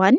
1,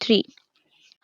3।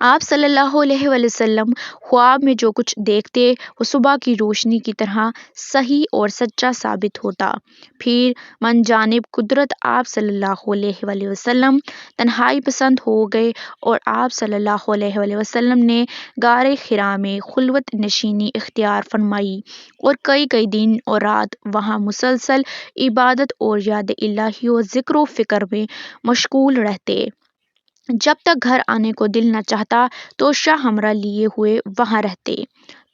آپ صلی اللہ علیہ وآلہ وسلم خواب میں جو کچھ دیکھتے وہ صبح کی روشنی کی طرح صحیح اور سچا ثابت ہوتا۔ پھر من جانب قدرت آپ صلی اللہ علیہ وآلہ وسلم تنہائی پسند ہو گئے اور آپ صلی اللہ علیہ وآلہ وسلم نے غار حرا میں خلوت نشینی اختیار فرمائی اور کئی دن اور رات وہاں مسلسل عبادت اور یاد الہی و ذکر و فکر میں مشغول رہتے۔ جب تک گھر آنے کو دل نہ چاہتا تو شاہ ہمراہ لیے ہوئے وہاں رہتے۔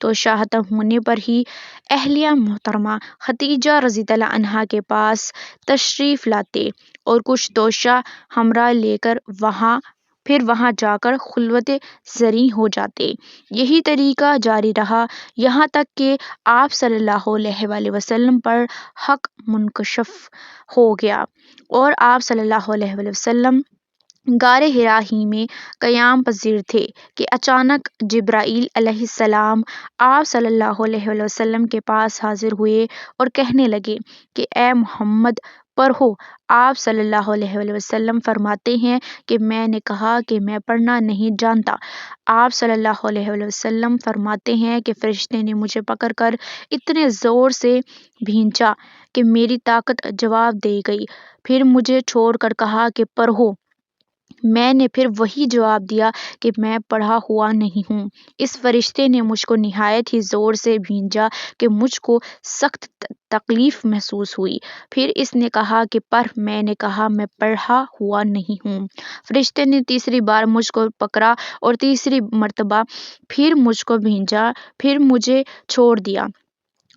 تو شاہ ختم ہونے پر ہی اہلیہ محترمہ خدیجہ رضی اللہ عنہا کے پاس تشریف لاتے اور کچھ توشہ ہمراہ لے کر وہاں جا کر خلوت زریں ہو جاتے۔ یہی طریقہ جاری رہا یہاں تک کہ آپ صلی اللہ علیہ وآلہ وسلم پر حق منکشف ہو گیا اور آپ صلی اللہ علیہ وآلہ وسلم غار حرا ہی میں قیام پذیر تھے کہ اچانک جبرائیل علیہ السلام آپ صلی اللہ علیہ وآلہ وسلم کے پاس حاضر ہوئے اور کہنے لگے کہ اے محمد پڑھو۔ آپ صلی اللہ علیہ وآلہ وسلم فرماتے ہیں کہ میں نے کہا کہ میں پڑھنا نہیں جانتا۔ آپ صلی اللہ علیہ وآلہ وسلم فرماتے ہیں کہ فرشتے نے مجھے پکڑ کر اتنے زور سے بھینچا کہ میری طاقت جواب دے گئی، پھر مجھے چھوڑ کر کہا کہ پڑھو۔ میں نے پھر وہی جواب دیا کہ میں پڑھا ہوا نہیں ہوں۔ اس فرشتے نے مجھ کو نہایت ہی زور سے بھینچا کہ مجھ کو سخت تکلیف محسوس ہوئی۔ پھر اس نے کہا کہ پڑھ۔ میں نے کہا میں پڑھا ہوا نہیں ہوں۔ فرشتے نے تیسری بار مجھ کو پکڑا اور تیسری مرتبہ پھر مجھ کو بھینچا، پھر مجھے چھوڑ دیا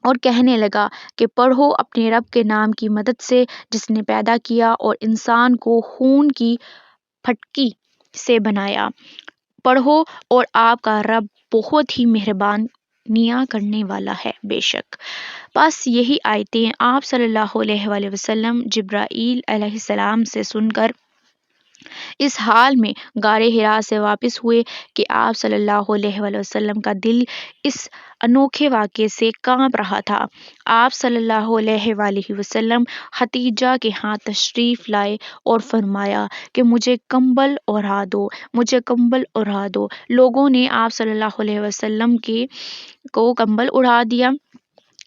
اور کہنے لگا کہ پڑھو اپنے رب کے نام کی مدد سے جس نے پیدا کیا اور انسان کو خون کی پھٹکی سے بنایا۔ پڑھو اور آپ کا رب بہت ہی مہربانیاں کرنے والا ہے بے شک۔ بس یہی آیتیں آپ صلی اللہ علیہ وآلہ وسلم جبرائیل علیہ السلام سے سن کر اس حال میں غار حرا سے واپس ہوئے کہ آپ صلی اللہ علیہ وآلہ وسلم کا دل اس انوکھے واقعے سے کانپ رہا تھا۔ آپ صلی اللہ علیہ وآلہ وسلم خدیجہ کے ہاں تشریف لائے اور فرمایا کہ مجھے کمبل اوڑھا دو، مجھے کمبل اوڑھا دو۔ لوگوں نے آپ صلی اللہ علیہ وسلم کو کمبل اڑا دیا۔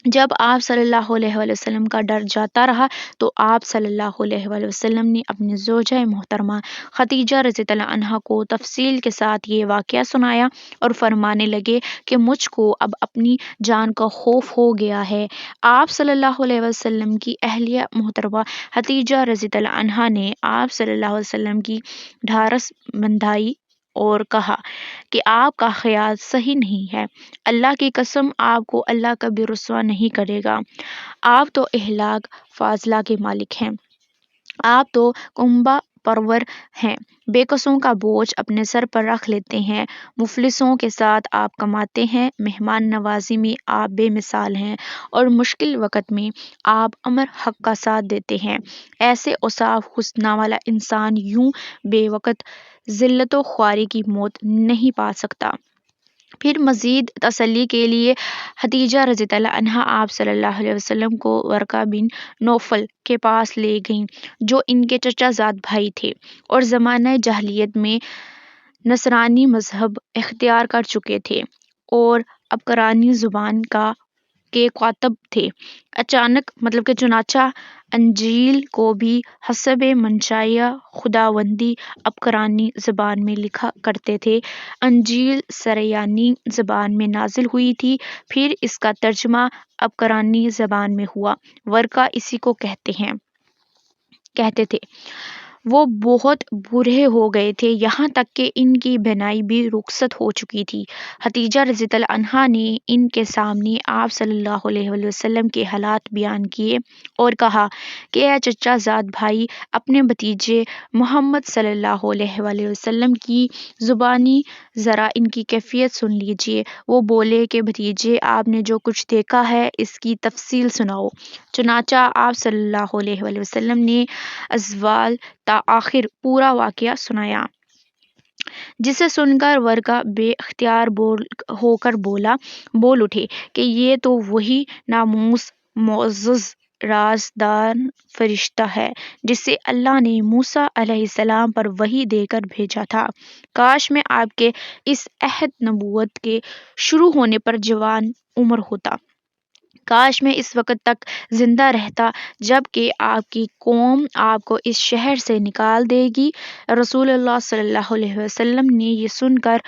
جب آپ صلی اللہ علیہ وآلہ وسلم کا ڈر جاتا رہا تو آپ صلی اللہ علیہ وآلہ وسلم نے اپنی زوجہ محترمہ خدیجہ رضی اللہ عنہا کو تفصیل کے ساتھ یہ واقعہ سنایا اور فرمانے لگے کہ مجھ کو اب اپنی جان کا خوف ہو گیا ہے۔ آپ صلی اللہ علیہ وسلم کی اہلیہ محترمہ خدیجہ رضی اللہ عنہا نے آپ صلی اللہ علیہ وسلم کی ڈھارس بندھائی اور کہا کہ آپ کا خیال صحیح نہیں ہے، اللہ کی قسم آپ کو اللہ کبھی رسوا نہیں کرے گا۔ آپ تو اہلاک فاضلہ کے مالک ہیں، آپ تو کنبہ پرور ہیں، بے کسوں کا بوجھ اپنے سر پر رکھ لیتے ہیں، مفلسوں کے ساتھ آپ کماتے ہیں، مہمان نوازی میں آپ بے مثال ہیں اور مشکل وقت میں آپ امر حق کا ساتھ دیتے ہیں۔ ایسے اوصاف حسنہ والا انسان یوں بے وقت ذلت و خواری کی موت نہیں پا سکتا۔ پھر مزید تسلی کے لیے خدیجہ رضی اللہ عنہا آپ صلی اللہ علیہ وسلم کو ورقہ بن نوفل کے پاس لے گئیں جو ان کے چچا زاد بھائی تھے اور زمانہ جاہلیت میں نصرانی مذہب اختیار کر چکے تھے اور عبرانی زبان کے کاتب تھے۔ چنانچہ انجیل کو بھی حسب منشاء خداوندی عبرانی زبان میں لکھا کرتے تھے۔ انجیل سریانی زبان میں نازل ہوئی تھی، پھر اس کا ترجمہ عبرانی زبان میں ہوا۔ ورقہ اسی کو کہتے تھے۔ وہ بہت بوڑھے ہو گئے تھے، یہاں تک کہ ان کی بینائی بھی رخصت ہو چکی تھی۔ خدیجہ رضی اللہ عنہا نے ان کے سامنے آپ صلی اللہ علیہ وآلہ وسلم کے حالات بیان کیے اور کہا کہ اے چچا زاد بھائی، اپنے بھتیجے محمد صلی اللہ علیہ وآلہ وسلم کی زبانی ذرا ان کی کیفیت سن لیجیے۔ وہ بولے کہ بھتیجے، آپ نے جو کچھ دیکھا ہے اس کی تفصیل سناؤ۔ چنانچہ آپ صلی اللہ علیہ وآلہ وسلم نے اول تا آخر پورا واقعہ سنایا، جسے سن کر ورقہ بے اختیار ہو کر بول اٹھے کہ یہ تو وہی ناموس معزز رازدار فرشتہ ہے جسے اللہ نے موسیٰ علیہ السلام پر وحی دے کر بھیجا تھا۔ کاش میں آپ کے اس عہد نبوت کے شروع ہونے پر جوان عمر ہوتا۔ کاش میں اس وقت تک زندہ رہتا جب کہ آپ کی قوم آپ کو اس شہر سے نکال دے گی۔ رسول اللہ صلی اللہ علیہ وسلم نے یہ سن کر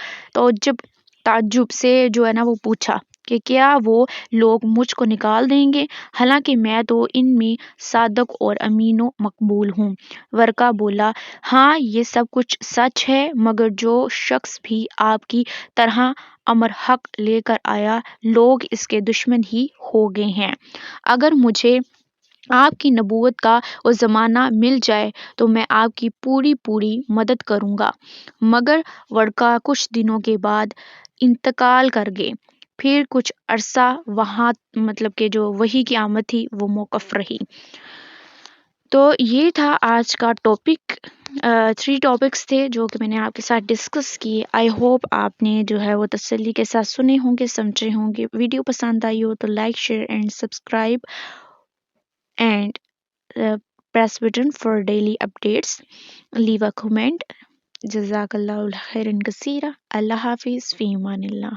تعجب سے جو ہے نا وہ پوچھا کہ کیا وہ لوگ مجھ کو نکال دیں گے، حالانکہ میں تو ان میں صادق اور امین و مقبول ہوں۔ ورقہ بولا، ہاں یہ سب کچھ سچ ہے، مگر جو شخص بھی آپ کی طرح امر حق لے کر آیا، لوگ اس کے دشمن ہی ہو گئے ہیں۔ اگر مجھے آپ کی نبوت کا وہ زمانہ مل جائے تو میں آپ کی پوری مدد کروں گا۔ مگر ورقہ کچھ دنوں کے بعد انتقال کر گئے۔ پھر کچھ عرصہ وہاں کہ جو وحی کی آمد تھی وہ موقف رہی۔ تو یہ تھا آج کا ٹاپک۔ 3 ٹاپکس تھے جو کہ میں نے آپ کے ساتھ ڈسکس کیے۔ آئی ہوپ آپ نے جو ہے وہ تسلی کے ساتھ سنے ہوں گے، سمجھے ہوں گے۔ ویڈیو پسند آئی ہو تو like, share and subscribe and press button for daily updates. Leave a comment. جزاک اللہ خیرن کثیرہ۔ اللہ حافظ، فی امان اللہ۔